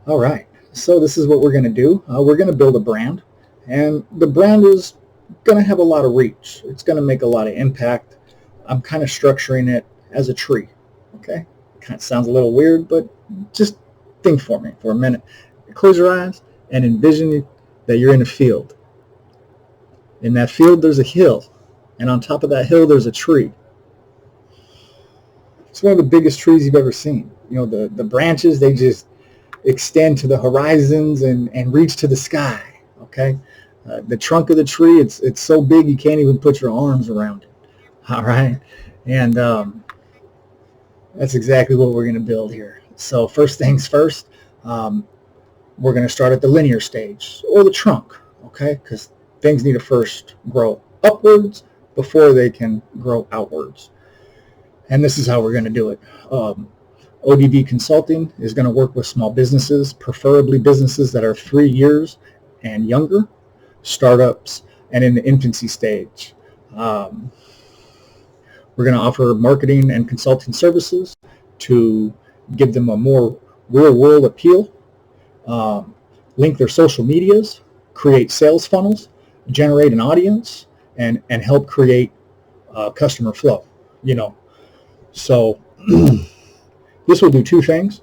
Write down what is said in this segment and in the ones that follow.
All right. So this is what we're going to do. We're going to build a brand, and the brand is going to have a lot of reach. It's going to make a lot of impact. I'm kind of structuring it as a tree. Okay. Kind of sounds a little weird, but just think for me for a minute. Close your eyes and envision that you're in a field. In that field, there's a hill, and on top of that hill, there's a tree. It's one of the biggest trees you've ever seen. You know, the branches, they just extend to the horizons and reach to the sky. Okay, the trunk of the tree, it's so big you can't even put your arms around it. All right, and that's exactly what we're going to build here. So first things first, we're going to start at the linear stage or the trunk. Okay, because things need to first grow upwards before they can grow outwards. And this is how we're going to do it. ODV Consulting is going to work with small businesses, preferably businesses that are 3 years and younger, startups, and in the infancy stage. We're going to offer marketing and consulting services to give them a more real-world appeal, link their social medias, create sales funnels, generate an audience, and help create customer flow. So this will do two things.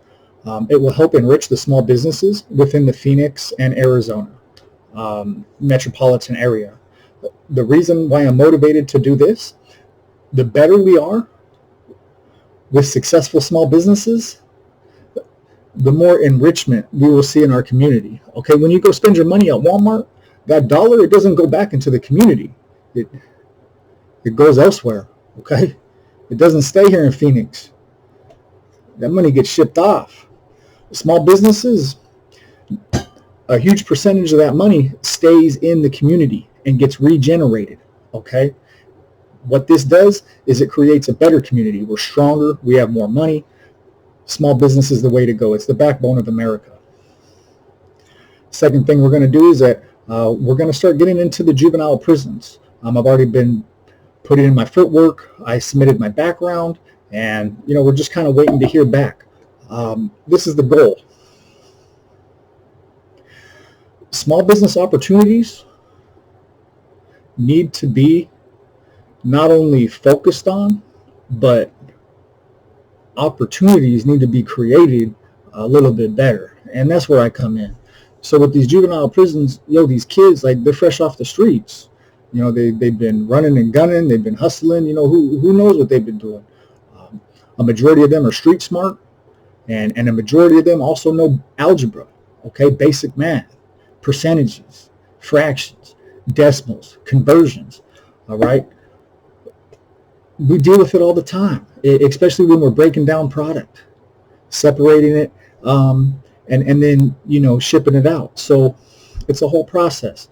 It will help enrich the small businesses within the Phoenix and Arizona metropolitan area. The reason why I'm motivated to do this, the better we are with successful small businesses, the more enrichment we will see in our community. Okay, when you go spend your money at Walmart, that dollar, it doesn't go back into the community. It goes elsewhere. Okay, it doesn't stay here in Phoenix. That money gets shipped off. Small businesses, a huge percentage of that money stays in the community and gets regenerated. Okay, what this does is it creates a better community. We're stronger. We have more money. Small business is the way to go. It's the backbone of America. Second thing we're going to do is that we're going to start getting into the juvenile prisons. I've already been putting in my footwork. I submitted my background, and we're just kind of waiting to hear back. This is the goal. Small business opportunities need to be not only focused on, but opportunities need to be created a little bit better. And that's where I come in. So with these juvenile prisons, these kids, like, they're fresh off the streets. They've been running and gunning. They've been hustling. Who knows what they've been doing. A majority of them are street smart, and a majority of them also know algebra, okay, basic math, percentages, fractions, decimals, conversions, all right? We deal with it all the time, especially when we're breaking down product, separating it, and then, shipping it out. So it's a whole process.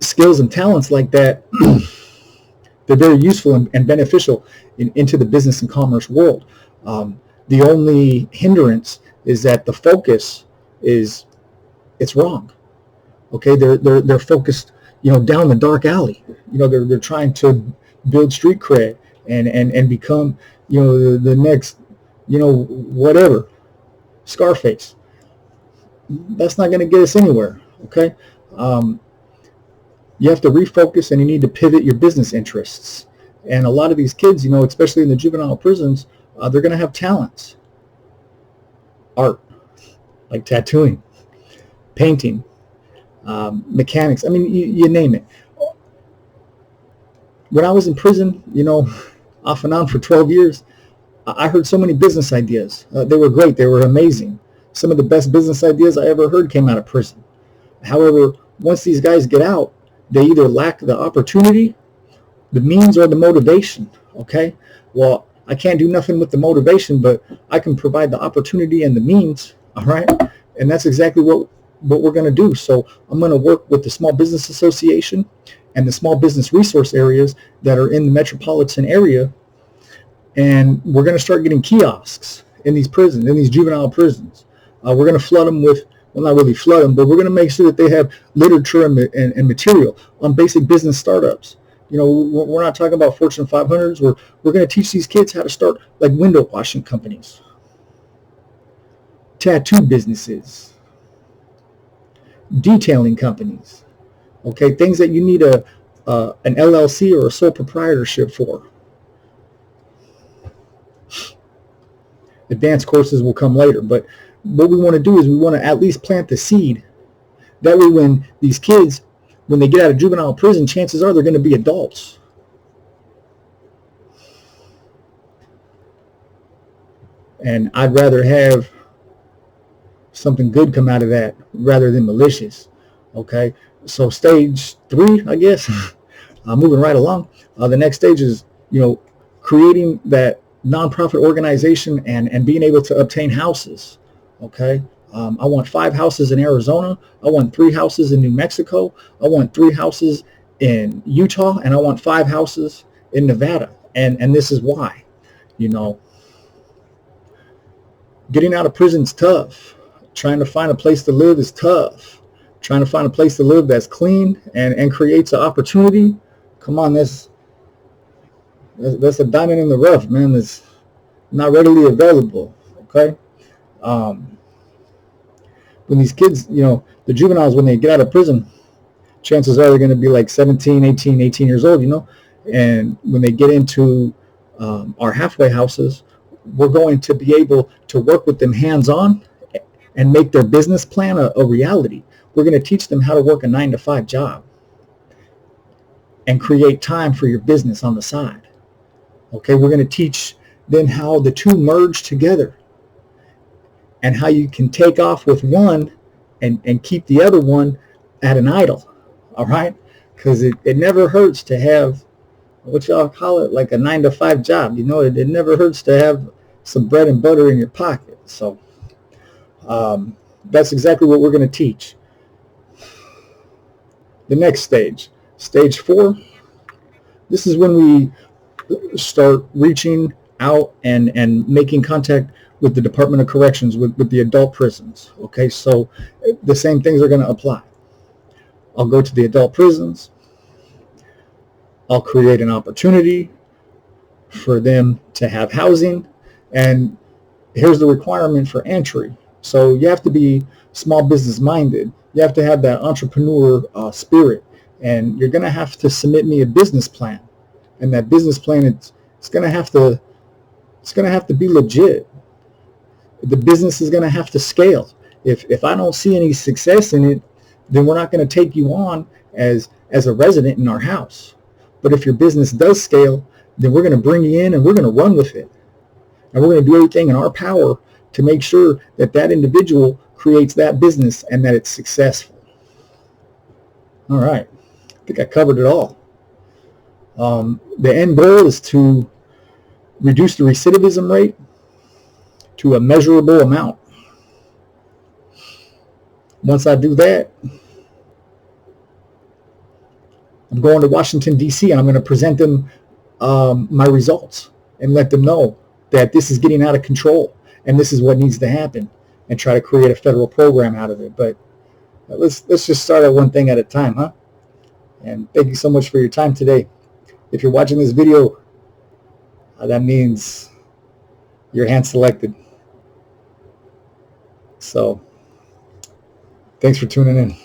Skills and talents like that, they're very useful and beneficial into the business and commerce world. The only hindrance is that the focus it's wrong. Okay, they're focused, down the dark alley. They're trying to build street cred and become, the next, whatever, Scarface. That's not going to get us anywhere. Okay. You have to refocus, and you need to pivot your business interests. And a lot of these kids, especially in the juvenile prisons, they're going to have talents. Art, like tattooing, painting, mechanics. I mean, you name it. When I was in prison, off and on for 12 years, I heard so many business ideas. They were great. They were amazing. Some of the best business ideas I ever heard came out of prison. However, once these guys get out, they either lack the opportunity, the means, or the motivation. Okay? Well, I can't do nothing with the motivation, but I can provide the opportunity and the means. All right? And that's exactly what we're going to do. So I'm going to work with the Small Business Association and the small business resource areas that are in the metropolitan area. And we're going to start getting kiosks in these prisons, in these juvenile prisons. We're going to flood them with, well, not really flood them, but we're going to make sure that they have literature and material on basic business startups. We're not talking about Fortune 500s. We're going to teach these kids how to start, like, window washing companies. tattoo businesses, detailing companies, okay, things that you need an LLC or a sole proprietorship for. Advanced courses will come later, but what we want to do is we want to at least plant the seed. That way when these kids, when they get out of juvenile prison, chances are they're going to be adults. And I'd rather have something good come out of that rather than malicious. Okay, so stage 3, I guess, moving right along. The next stage is, creating that nonprofit organization and being able to obtain houses. Okay, I want 5 houses in Arizona. I want 3 houses in New Mexico. I want 3 houses in Utah, and I want 5 houses in Nevada. And this is why, getting out of prison is tough. Trying to find a place to live is tough. Trying to find a place to live that's clean and creates an opportunity. Come on, that's a diamond in the rough, man. That's not readily available. Okay. When these kids, the juveniles, when they get out of prison, chances are they're going to be like 17, 18 years old, and when they get into our halfway houses, we're going to be able to work with them hands-on and make their business plan a reality. We're going to teach them how to work a 9-to-5 job and create time for your business on the side. Okay, we're going to teach them how the two merge together and how you can take off with one and keep the other one at an idle. All right, because it never hurts to have, what y'all call it, like a 9-to-5 job. It never hurts to have some bread and butter in your pocket. So that's exactly what we're going to teach. The next stage, stage 4, this is when we start reaching out and making contact with the Department of Corrections, with the adult prisons. Okay, so the same things are going to apply. I'll go to the adult prisons. I'll create an opportunity for them to have housing. And here's the requirement for entry. So you have to be small business minded. You have to have that entrepreneur spirit. And you're going to have to submit me a business plan. And that business plan, it's going to have to be legit. The business is going to have to scale. If I don't see any success in it, then we're not going to take you on as a resident in our house. But if your business does scale, then we're going to bring you in and we're going to run with it. And we're going to do everything in our power to make sure that individual creates that business and that it's successful. All right. I think I covered it all. The end goal is to reduce the recidivism rate to a measurable amount. Once I do that, I'm going to Washington, D.C., and I'm going to present them my results and let them know that this is getting out of control and this is what needs to happen, and try to create a federal program out of it. But let's just start at one thing at a time, huh? And thank you so much for your time today. If you're watching this video, that means you're hand selected. So thanks for tuning in.